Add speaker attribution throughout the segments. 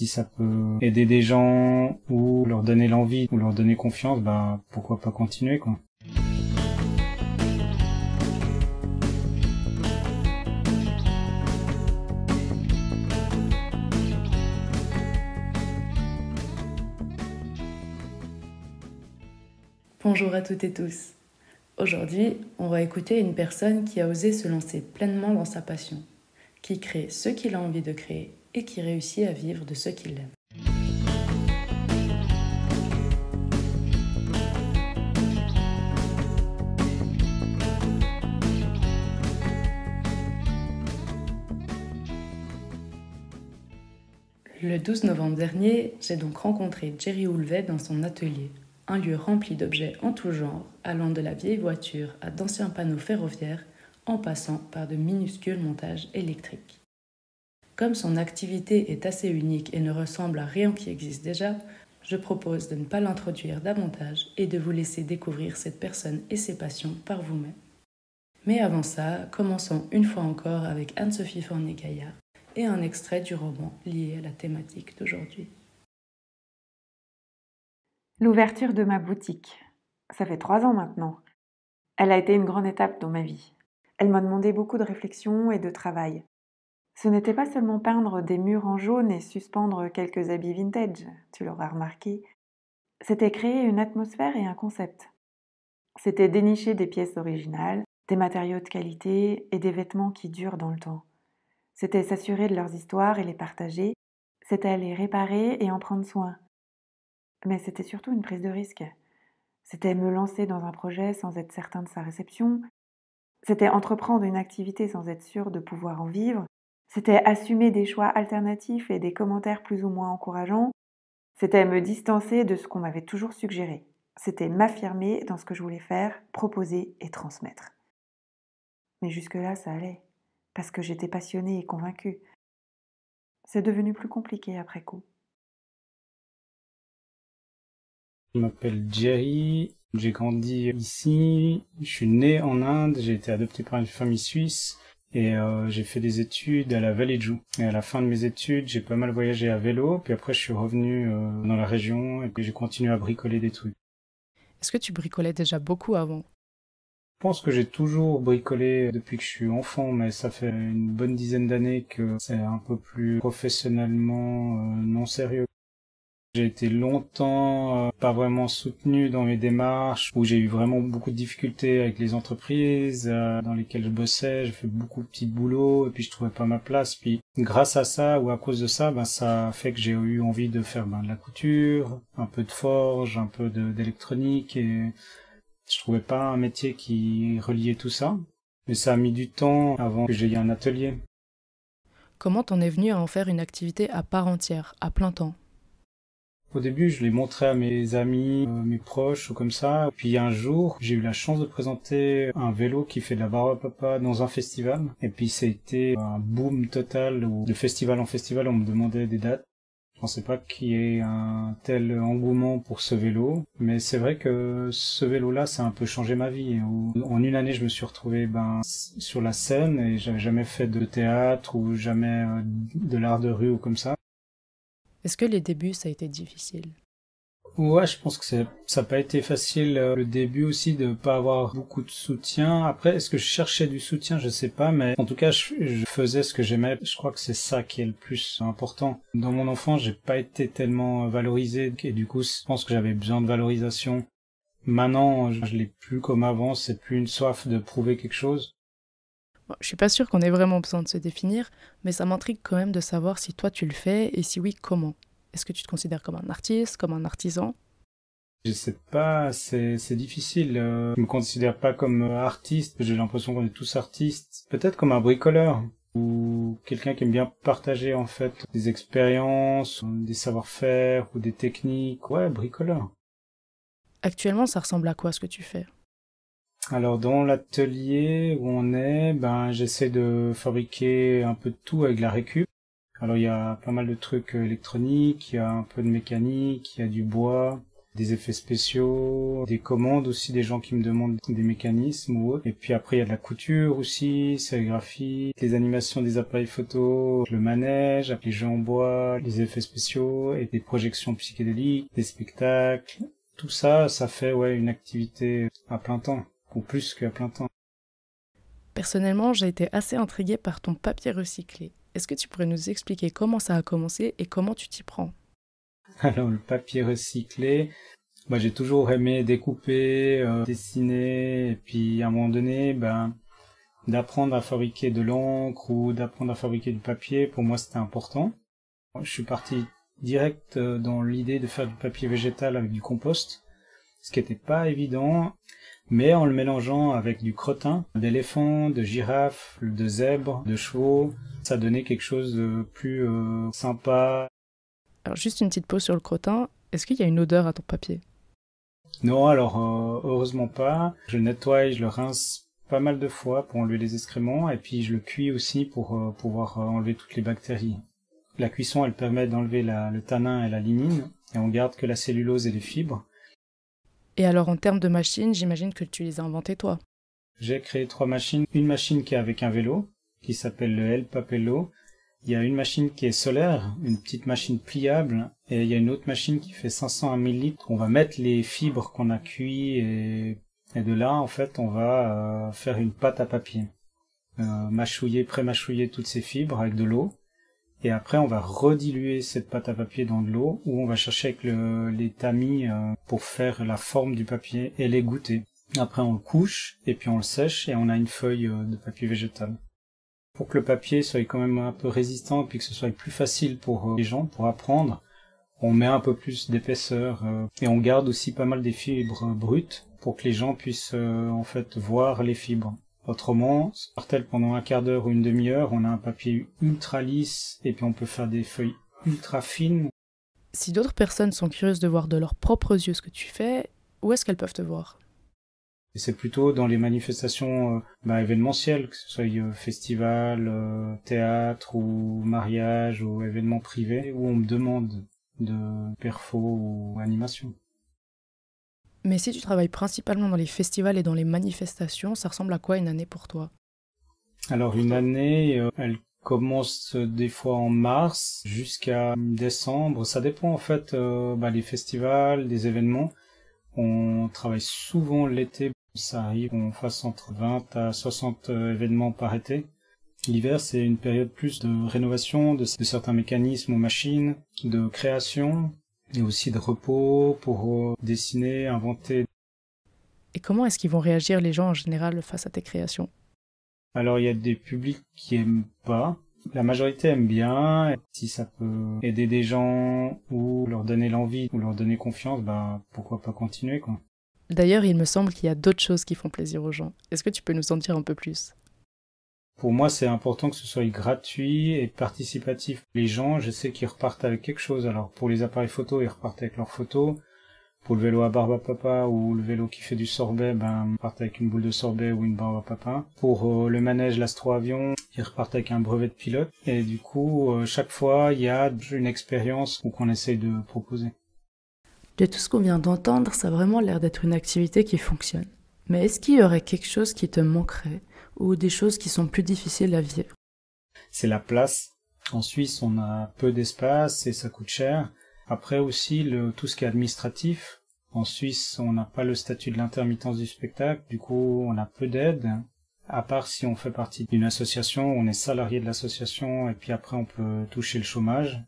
Speaker 1: si ça peut aider des gens ou leur donner l'envie ou leur donner confiance, bah pourquoi pas continuer quoi.
Speaker 2: Bonjour à toutes et tous. Aujourd'hui, on va écouter une personne qui a osé se lancer pleinement dans sa passion, qui crée ce qu'il a envie de créer et qui réussit à vivre de ce qu'il aime. Le 12 novembre dernier, j'ai donc rencontré Jerry Houlvet dans son atelier, un lieu rempli d'objets en tout genre, allant de la vieille voiture à d'anciens panneaux ferroviaires, en passant par de minuscules montages électriques. Comme son activité est assez unique et ne ressemble à rien qui existe déjà, je propose de ne pas l'introduire davantage et de vous laisser découvrir cette personne et ses passions par vous-même. Mais avant ça, commençons une fois encore avec Anne-Sophie Fournier-Gaillard et un extrait du roman lié à la thématique d'aujourd'hui.
Speaker 3: L'ouverture de ma boutique. Ça fait 3 ans maintenant. Elle a été une grande étape dans ma vie. Elle m'a demandé beaucoup de réflexion et de travail. Ce n'était pas seulement peindre des murs en jaune et suspendre quelques habits vintage, tu l'auras remarqué. C'était créer une atmosphère et un concept. C'était dénicher des pièces originales, des matériaux de qualité et des vêtements qui durent dans le temps. C'était s'assurer de leurs histoires et les partager. C'était les réparer et en prendre soin. Mais c'était surtout une prise de risque. C'était me lancer dans un projet sans être certain de sa réception. C'était entreprendre une activité sans être sûr de pouvoir en vivre. C'était assumer des choix alternatifs et des commentaires plus ou moins encourageants. C'était me distancer de ce qu'on m'avait toujours suggéré. C'était m'affirmer dans ce que je voulais faire, proposer et transmettre. Mais jusque-là, ça allait, parce que j'étais passionnée et convaincue. C'est devenu plus compliqué après coup.
Speaker 1: Je m'appelle Jerry, j'ai grandi ici, je suis né en Inde, j'ai été adopté par une famille suisse et j'ai fait des études à la Vallée de Joux. Et à la fin de mes études, j'ai pas mal voyagé à vélo, puis après je suis revenu dans la région et puis j'ai continué à bricoler des trucs.
Speaker 2: Est-ce que tu bricolais déjà beaucoup avant ?
Speaker 1: Je pense que j'ai toujours bricolé depuis que je suis enfant, mais ça fait une bonne dizaine d'années que c'est un peu plus professionnellement non sérieux. J'ai été longtemps pas vraiment soutenu dans mes démarches, où j'ai eu vraiment beaucoup de difficultés avec les entreprises dans lesquelles je bossais. J'ai fait beaucoup de petits boulots et puis je trouvais pas ma place. Puis grâce à ça ou à cause de ça, ça a fait que j'ai eu envie de faire de la couture, un peu de forge, un peu d'électronique et je trouvais pas un métier qui reliait tout ça. Mais ça a mis du temps avant que j'aie un atelier.
Speaker 2: Comment t'en es venu à en faire une activité à part entière, à plein temps ?
Speaker 1: Au début, je l'ai montré à mes amis, mes proches, ou comme ça. Puis un jour, j'ai eu la chance de présenter un vélo qui fait de la barbe à papa dans un festival. Et puis ça a été un boom total où de festival en festival, on me demandait des dates. Je pensais pas qu'il y ait un tel engouement pour ce vélo. Mais c'est vrai que ce vélo-là, ça a un peu changé ma vie. En une année, je me suis retrouvé sur la scène et j'avais jamais fait de théâtre ou jamais de l'art de rue ou comme ça.
Speaker 2: Est-ce que les débuts, ça a été difficile ?
Speaker 1: Ouais, je pense que ça n'a pas été facile le début aussi de pas avoir beaucoup de soutien. Après, est-ce que je cherchais du soutien? Je sais pas, mais en tout cas, je faisais ce que j'aimais. Je crois que c'est ça qui est le plus important. Dans mon enfance, j'ai pas été tellement valorisé et du coup, je pense que j'avais besoin de valorisation. Maintenant, je l'ai plus comme avant. C'est plus une soif de prouver quelque chose.
Speaker 2: Bon, je suis pas sûre qu'on ait vraiment besoin de se définir, mais ça m'intrigue quand même de savoir si toi tu le fais et si oui, comment. Est-ce que tu te considères comme un artiste, comme un artisan ?
Speaker 1: Je sais pas, c'est difficile. Je me considère pas comme artiste. J'ai l'impression qu'on est tous artistes. Peut-être comme un bricoleur ou quelqu'un qui aime bien partager en fait des expériences, des savoir-faire ou des techniques. Ouais, bricoleur.
Speaker 2: Actuellement, ça ressemble à quoi ce que tu fais ?
Speaker 1: Alors dans l'atelier où on est, j'essaie de fabriquer un peu de tout avec la récup. Alors il y a pas mal de trucs électroniques, il y a un peu de mécanique, il y a du bois, des effets spéciaux, des commandes aussi, des gens qui me demandent des mécanismes ou autre. Et puis après, il y a de la couture aussi, sérigraphie, les animations des appareils photo, le manège, les jeux en bois, les effets spéciaux et des projections psychédéliques, des spectacles. Tout ça, ça fait une activité à plein temps, ou plus qu'à plein temps.
Speaker 2: Personnellement, j'ai été assez intriguée par ton papier recyclé. Est-ce que tu pourrais nous expliquer comment ça a commencé et comment tu t'y prends?
Speaker 1: Alors le papier recyclé, j'ai toujours aimé découper, dessiner, et puis à un moment donné, d'apprendre à fabriquer de l'encre ou d'apprendre à fabriquer du papier, pour moi c'était important. Je suis parti direct dans l'idée de faire du papier végétal avec du compost, ce qui n'était pas évident, mais en le mélangeant avec du crottin, d'éléphants, de girafes, de zèbres, de chevaux, ça donnait quelque chose de plus sympa.
Speaker 2: Alors juste une petite pause sur le crottin, est-ce qu'il y a une odeur à ton papier?
Speaker 1: Non, alors heureusement pas. Je le nettoie, je le rince pas mal de fois pour enlever les excréments, et puis je le cuis aussi pour pouvoir enlever toutes les bactéries. La cuisson, elle permet d'enlever le tanin et la lignine, et on garde que la cellulose et les fibres.
Speaker 2: Et alors en termes de machines, j'imagine que tu les as inventées toi.
Speaker 1: J'ai créé 3 machines. Une machine qui est avec un vélo, qui s'appelle le El Papello. Il y a une machine qui est solaire, une petite machine pliable, et il y a une autre machine qui fait 500 à 1000 litres. On va mettre les fibres qu'on a cuites et de là, en fait, on va faire une pâte à papier. Pré-mâchouiller toutes ces fibres avec de l'eau. Et après, on va rediluer cette pâte à papier dans de l'eau, où on va chercher avec les tamis pour faire la forme du papier et les goûter. Après, on le couche, et puis on le sèche, et on a une feuille de papier végétal. Pour que le papier soit quand même un peu résistant, et puis que ce soit plus facile pour les gens, pour apprendre, on met un peu plus d'épaisseur, et on garde aussi pas mal des fibres brutes, pour que les gens puissent en fait voir les fibres. Autrement, par-tel pendant un quart d'heure ou une demi-heure, on a un papier ultra lisse, et puis on peut faire des feuilles ultra fines.
Speaker 2: Si d'autres personnes sont curieuses de voir de leurs propres yeux ce que tu fais, où est-ce qu'elles peuvent te voir?
Speaker 1: Et c'est plutôt dans les manifestations événementielles, que ce soit festival, théâtre ou mariage ou événements privés, où on me demande de perfo ou animation.
Speaker 2: Mais si tu travailles principalement dans les festivals et dans les manifestations, ça ressemble à quoi une année pour toi?
Speaker 1: Alors une année, elle commence des fois en mars jusqu'à décembre. Ça dépend en fait des festivals, des événements. On travaille souvent l'été. Ça arrive qu'on fasse entre 20 à 60 événements par été. L'hiver, c'est une période plus de rénovation de certains mécanismes ou machines, de création, et aussi de repos pour dessiner, inventer.
Speaker 2: Et comment est-ce qu'ils vont réagir les gens en général face à tes créations?
Speaker 1: Alors, il y a des publics qui aiment pas. La majorité aime bien. Si ça peut aider des gens ou leur donner l'envie ou leur donner confiance, pourquoi pas continuer, quoi.
Speaker 2: D'ailleurs, il me semble qu'il y a d'autres choses qui font plaisir aux gens. Est-ce que tu peux nous en dire un peu plus?
Speaker 1: Pour moi, c'est important que ce soit gratuit et participatif. Les gens, je sais qu'ils repartent avec quelque chose. Alors, pour les appareils photo, ils repartent avec leurs photos. Pour le vélo à barbe à papa ou le vélo qui fait du sorbet, ils repartent avec une boule de sorbet ou une barbe à papa. Pour le manège, l'astro-avion, ils repartent avec un brevet de pilote. Et du coup, chaque fois, il y a une expérience qu'on essaye de proposer.
Speaker 2: De tout ce qu'on vient d'entendre, ça a vraiment l'air d'être une activité qui fonctionne. Mais est-ce qu'il y aurait quelque chose qui te manquerait ou des choses qui sont plus difficiles à vivre?
Speaker 1: C'est la place. En Suisse, on a peu d'espace et ça coûte cher. Après aussi, tout ce qui est administratif. En Suisse, on n'a pas le statut de l'intermittence du spectacle. Du coup, on a peu d'aide. À part si on fait partie d'une association, on est salarié de l'association et puis après on peut toucher le chômage.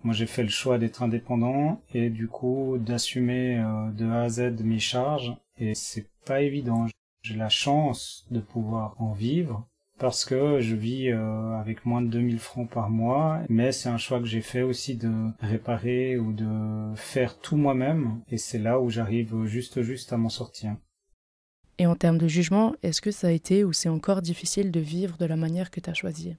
Speaker 1: Moi, j'ai fait le choix d'être indépendant et du coup d'assumer de A à Z mes charges et c'est pas évident. J'ai la chance de pouvoir en vivre parce que je vis avec moins de 2000 francs par mois, mais c'est un choix que j'ai fait aussi de réparer ou de faire tout moi-même et c'est là où j'arrive juste à m'en sortir.
Speaker 2: Et en termes de jugement, est-ce que ça a été ou c'est encore difficile de vivre de la manière que tu as choisie?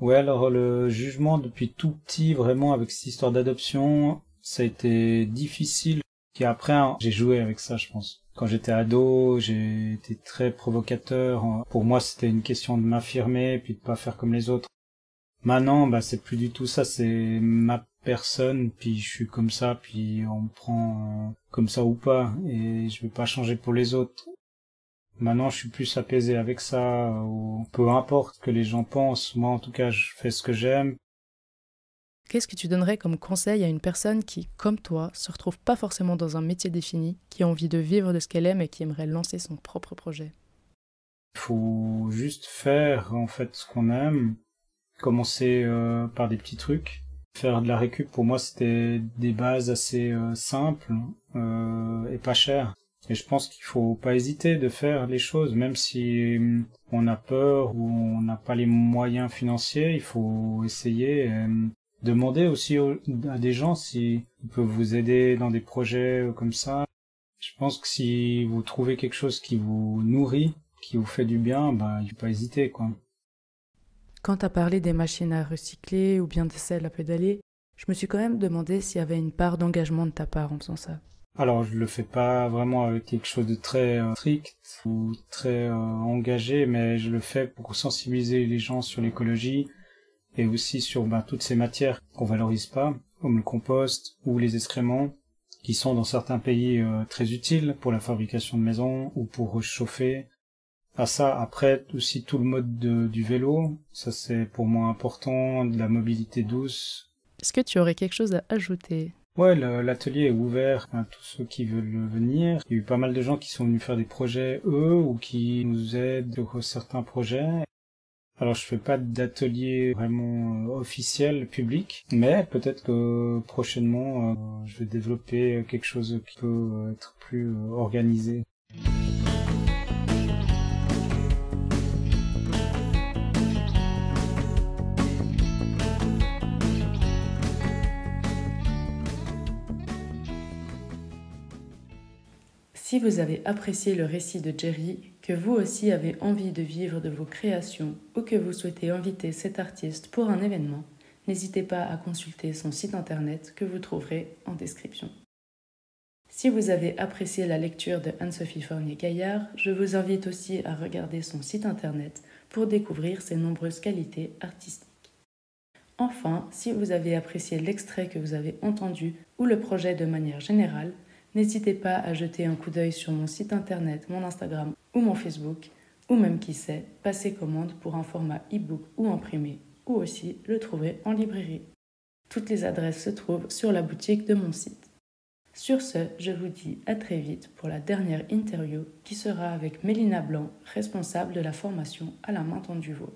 Speaker 1: Ouais, alors le jugement depuis tout petit, vraiment avec cette histoire d'adoption, ça a été difficile. Puis après, j'ai joué avec ça, je pense. Quand j'étais ado, j'ai été très provocateur. Pour moi, c'était une question de m'affirmer, puis de pas faire comme les autres. Maintenant, c'est plus du tout ça. C'est ma personne, puis je suis comme ça, puis on me prend comme ça ou pas, et je vais pas changer pour les autres. Maintenant, je suis plus apaisé avec ça, ou peu importe que les gens pensent. Moi, en tout cas, je fais ce que j'aime.
Speaker 2: Qu'est-ce que tu donnerais comme conseil à une personne qui, comme toi, se retrouve pas forcément dans un métier défini, qui a envie de vivre de ce qu'elle aime et qui aimerait lancer son propre projet?
Speaker 1: Il faut juste faire, en fait, ce qu'on aime. Commencer par des petits trucs. Faire de la récup, pour moi, c'était des bases assez simples et pas chères. Et je pense qu'il faut pas hésiter de faire les choses, même si on a peur ou on n'a pas les moyens financiers, il faut essayer. Demander aussi à des gens s'ils peuvent vous aider dans des projets comme ça. Je pense que si vous trouvez quelque chose qui vous nourrit, qui vous fait du bien, bah, il faut pas hésiter, quoi.
Speaker 2: Quand tu as parlé des machines à recycler ou bien de celles à pédaler, je me suis quand même demandé s'il y avait une part d'engagement de ta part en faisant ça.
Speaker 1: Alors, je le fais pas vraiment avec quelque chose de très strict ou très engagé, mais je le fais pour sensibiliser les gens sur l'écologie et aussi sur toutes ces matières qu'on valorise pas, comme le compost ou les excréments, qui sont dans certains pays très utiles pour la fabrication de maisons ou pour chauffer. À ça, après, aussi tout le mode du vélo, ça c'est pour moi important, de la mobilité douce.
Speaker 2: Est-ce que tu aurais quelque chose à ajouter?
Speaker 1: Ouais, l'atelier est ouvert à tous ceux qui veulent venir. Il y a eu pas mal de gens qui sont venus faire des projets, eux, ou qui nous aident sur certains projets. Alors je fais pas d'atelier vraiment officiel, public, mais peut-être que prochainement, je vais développer quelque chose qui peut être plus organisé.
Speaker 2: Si vous avez apprécié le récit de Jerry, que vous aussi avez envie de vivre de vos créations ou que vous souhaitez inviter cet artiste pour un événement, n'hésitez pas à consulter son site internet que vous trouverez en description. Si vous avez apprécié la lecture de Anne-Sophie Fournier-Gaillard, je vous invite aussi à regarder son site internet pour découvrir ses nombreuses qualités artistiques. Enfin, si vous avez apprécié l'extrait que vous avez entendu ou le projet de manière générale, n'hésitez pas à jeter un coup d'œil sur mon site internet, mon Instagram ou mon Facebook, ou même qui sait, passer commande pour un format e-book ou imprimé, ou aussi le trouver en librairie. Toutes les adresses se trouvent sur la boutique de mon site. Sur ce, je vous dis à très vite pour la dernière interview qui sera avec Mélina Blanc, responsable de la formation à la main tendue veau.